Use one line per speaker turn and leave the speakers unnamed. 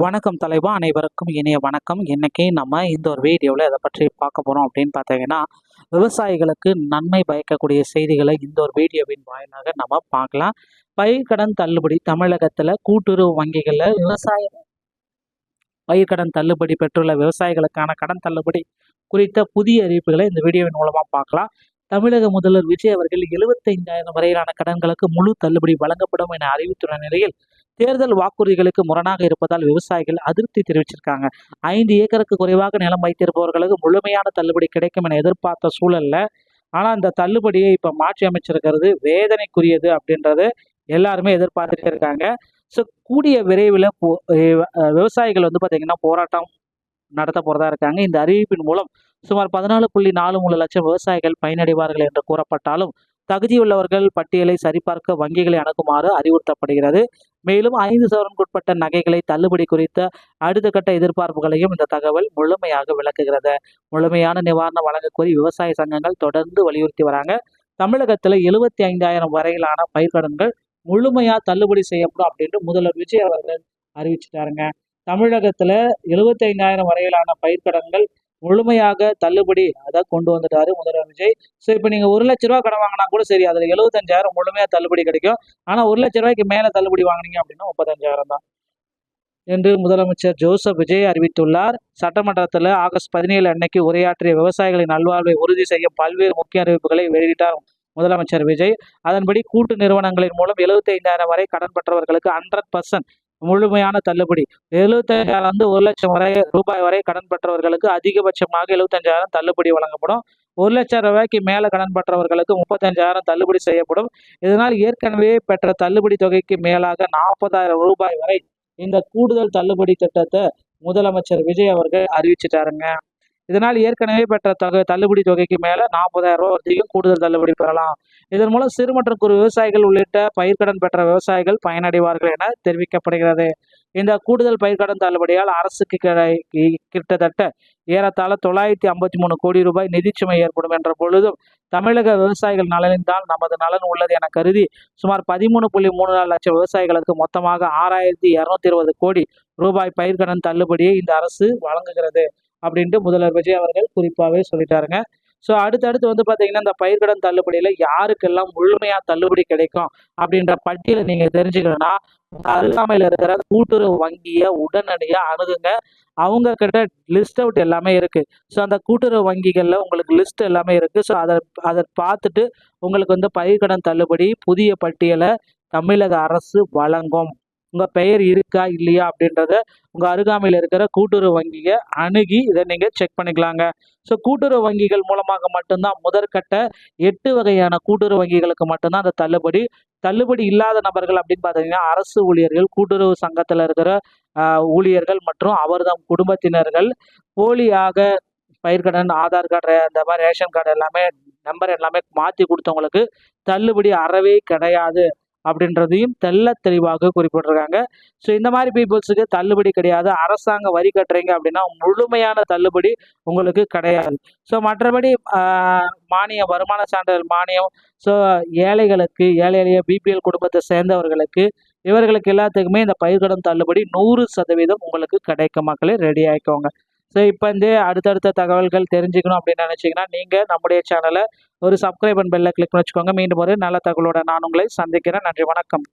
வணக்கம் தலைவா, அனைவருக்கும் இனிய வணக்கம். இன்னைக்கு நம்ம இந்த ஒரு வீடியோவில் எதை பற்றி பார்க்க போகிறோம் அப்படின்னு பார்த்தீங்கன்னா, விவசாயிகளுக்கு நன்மை பயக்கக்கூடிய செய்திகளை இந்த ஒரு வீடியோவின் வாயிலாக நம்ம பார்க்கலாம். பயிர்க்கடன் தள்ளுபடி தமிழகத்தில் கூட்டுறவு வங்கிகளில் பயிர்க்கடன் தள்ளுபடி பெற்றுள்ள விவசாயிகளுக்கான கடன் தள்ளுபடி குறித்த புதிய அறிவிப்புகளை இந்த வீடியோவின் மூலமாக பார்க்கலாம். தமிழக முதல்வர் விஜய் அவர்கள் 75,000 வரையிலான கடன்களுக்கு முழு தள்ளுபடி வழங்கப்படும் என அறிவித்துள்ள நிலையில் தேர்தல் வாக்குறுதிகளுக்கு முரணாக இருப்பதால் விவசாயிகள் அதிருப்தி தெரிவிச்சிருக்காங்க. 5 ஏக்கருக்கு குறைவாக நிலம் வைத்திருப்பவர்களுக்கு முழுமையான தள்ளுபடி கிடைக்கும் என எதிர்பார்த்த சூழல்ல, ஆனா இந்த தள்ளுபடியை இப்ப மாற்றி அமைச்சிருக்கிறது வேதனைக்குரியது அப்படின்றது எல்லாருமே எதிர்பார்த்துட்டே இருக்காங்க. ஸோ கூடிய விரைவில் விவசாயிகள் வந்து பார்த்தீங்கன்னா போராட்டம் நடத்த போறதா இருக்காங்க. இந்த அறிவிப்பின் மூலம் சுமார் 14.43 லட்சம் விவசாயிகள் பயனடைவார்கள் என்று கூறப்பட்டாலும், தகுதியுள்ளவர்கள் பட்டியலை சரிபார்க்க வங்கிகளை அணுகுமாறு அறிவுறுத்தப்படுகிறது. மேலும் 5 சவரனுக்குட்பட்ட நகைகளை தள்ளுபடி குறித்த அடுத்த கட்ட எதிர்பார்ப்புகளையும் இந்த தகவல் முழுமையாக விளக்குகிறது. முழுமையான நிவாரணம் வழங்க கோரி விவசாய சங்கங்கள் தொடர்ந்து வலியுறுத்தி வராங்க. தமிழகத்தில் 75,000 வரையிலான பயிர்க்கடன்கள் முழுமையா தள்ளுபடி செய்யப்படும் அப்படின்னு முதல்வர் விஜய் அவர்கள் அறிவிச்சிட்டாருங்க. தமிழகத்துல 75,000 வரையிலான பயிர்க்கடன்கள் முழுமையாக தள்ளுபடி அதாவது கொண்டு வந்துட்டாரு முதல்வர் விஜய். ஸோ இப்போ நீங்க 1,00,000 ரூபா கடன் வாங்கினா கூட சரி, அதுல 75,000 முழுமையா தள்ளுபடி கிடைக்கும். ஆனா 1,00,000 ரூபாய்க்கு மேல தள்ளுபடி வாங்கினீங்க அப்படின்னா 35,000 தான் என்று முதலமைச்சர் ஜோசப் விஜய் அறிவித்துள்ளார். சட்டமன்றத்தில் ஆகஸ்ட் 17 அன்னைக்கு உரையாற்றிய விவசாயிகளின் நல்வாழ்வை உறுதி செய்யும் பல்வேறு முக்கிய அறிவிப்புகளை வெளியிட்டார் முதலமைச்சர் விஜய். அதன்படி கூட்டு நிறுவனங்களின் மூலம் 75,000 வரை கடன் பெற்றவர்களுக்கு 100% முழுமையான தள்ளுபடி. 75,000 வந்து 1,00,000 ரூபாய் வரை கடன் பெற்றவர்களுக்கு அதிகபட்சமாக 75,000 தள்ளுபடி வழங்கப்படும். 1,00,000 ரூபாய்க்கு மேல கடன் பெற்றவர்களுக்கு 35,000 தள்ளுபடி செய்யப்படும். இதனால் ஏற்கனவே பெற்ற தள்ளுபடி தொகைக்கு மேலாக 40,000 ரூபாய் வரை இந்த கூடுதல் தள்ளுபடி திட்டத்தை முதலமைச்சர் விஜய் அவர்கள் அறிவிச்சிட்டாருங்க. இதனால் ஏற்கனவே பெற்ற தள்ளுபடி தொகைக்கு மேல 40,000 ரூபாய் வரைக்கும் கூடுதல் தள்ளுபடி பெறலாம். இதன் மூலம் சிறு மற்றும் குறு விவசாயிகள் உள்ளிட்ட பயிர்க்கடன் பெற்ற விவசாயிகள் பயனடைவார்கள் என தெரிவிக்கப்படுகிறது. இந்த கூடுதல் பயிர்க்கடன் தள்ளுபடியால் அரசுக்கு கிட்டத்தட்ட ஏறத்தாழ 953 கோடி ரூபாய் நிதிச்சுமை ஏற்படும் என்ற பொழுதும், தமிழக விவசாயிகள் நலனில் தான் நமது நலன் உள்ளது என கருதி சுமார் 13.34 லட்சம் விவசாயிகளுக்கு மொத்தமாக 6,220 கோடி ரூபாய் பயிர்க்கடன் தள்ளுபடியை இந்த அரசு வழங்குகிறது அப்படின்ட்டு முதல்வர் விஜய் அவர்கள் குறிப்பாகவே சொல்லிட்டாருங்க. ஸோ அடுத்தடுத்து வந்து பார்த்தீங்கன்னா இந்த பயிர்க்கடன் தள்ளுபடியில் யாருக்கெல்லாம் முழுமையாக தள்ளுபடி கிடைக்கும் அப்படின்ற பட்டியலை நீங்கள் தெரிஞ்சுக்கணும்னா அருகாமையில் இருக்கிற கூட்டுறவு வங்கியை உடனடியாக அணுகுங்க. அவங்க கிட்ட லிஸ்ட் அவுட் எல்லாமே இருக்கு. ஸோ அந்த கூட்டுறவு வங்கிகளில் உங்களுக்கு லிஸ்ட் எல்லாமே இருக்கு. ஸோ அதை பார்த்துட்டு உங்களுக்கு வந்து பயிர்க்கடன் தள்ளுபடி புதிய பட்டியலை தமிழக அரசு வழங்கும். உங்கள் பெயர் இருக்கா இல்லையா அப்படின்றத உங்கள் அருகாமையில் இருக்கிற கூட்டுறவு வங்கியை அணுகி இதை நீங்கள் செக் பண்ணிக்கலாங்க. ஸோ கூட்டுறவு வங்கிகள் மூலமாக மட்டும்தான் முதற்கட்ட 8 வகையான கூட்டுறவு வங்கிகளுக்கு மட்டும்தான் அந்த தள்ளுபடி இல்லாத நபர்கள் அப்படின்னு பார்த்தீங்கன்னா அரசு ஊழியர்கள், கூட்டுறவு சங்கத்தில் இருக்கிற ஊழியர்கள் மற்றும் அவர்தம் குடும்பத்தினர்கள், போலியாக பயிர்க்கடன் ஆதார் கார்டு அந்த மாதிரி ரேஷன் கார்டு எல்லாமே நம்பர் எல்லாமே மாற்றி கொடுத்தவங்களுக்கு தள்ளுபடி அறவே கிடையாது அப்படின்றதையும் தெல்ல தெளிவாக குறிப்பிட்டிருக்காங்க. ஸோ இந்த மாதிரி பீப்புள்ஸுக்கு தள்ளுபடி கிடையாது. அரசாங்க வரி கட்டுறீங்க அப்படின்னா முழுமையான தள்ளுபடி உங்களுக்கு கிடையாது. ஸோ மற்றபடி மானியம், வருமான சான்றிதழ் மானியம், ஸோ ஏழைகளுக்கு, ஏழை எளிய பிபிஎல் குடும்பத்தை சேர்ந்தவர்களுக்கு, இவர்களுக்கு எல்லாத்துக்குமே இந்த பயிர்க்கடன் தள்ளுபடி 100% உங்களுக்கு கிடைக்கும். மக்களே ரெடி ஆகிக்கோங்க. ஸோ இப்போ இந்த அடுத்தடுத்த தகவல்கள் தெரிஞ்சுக்கணும் அப்படின்னு நினச்சிங்கன்னா நீங்கள் நம்முடைய சேனலை ஒரு சப்ஸ்கிரைப் அண்ட் பெல்லை கிளிக் பண்ணி வச்சுக்கோங்க. மீண்டும் ஒரு நல்ல தகவலோட நான் உங்களை சந்திக்கிறேன். நன்றி, வணக்கம்.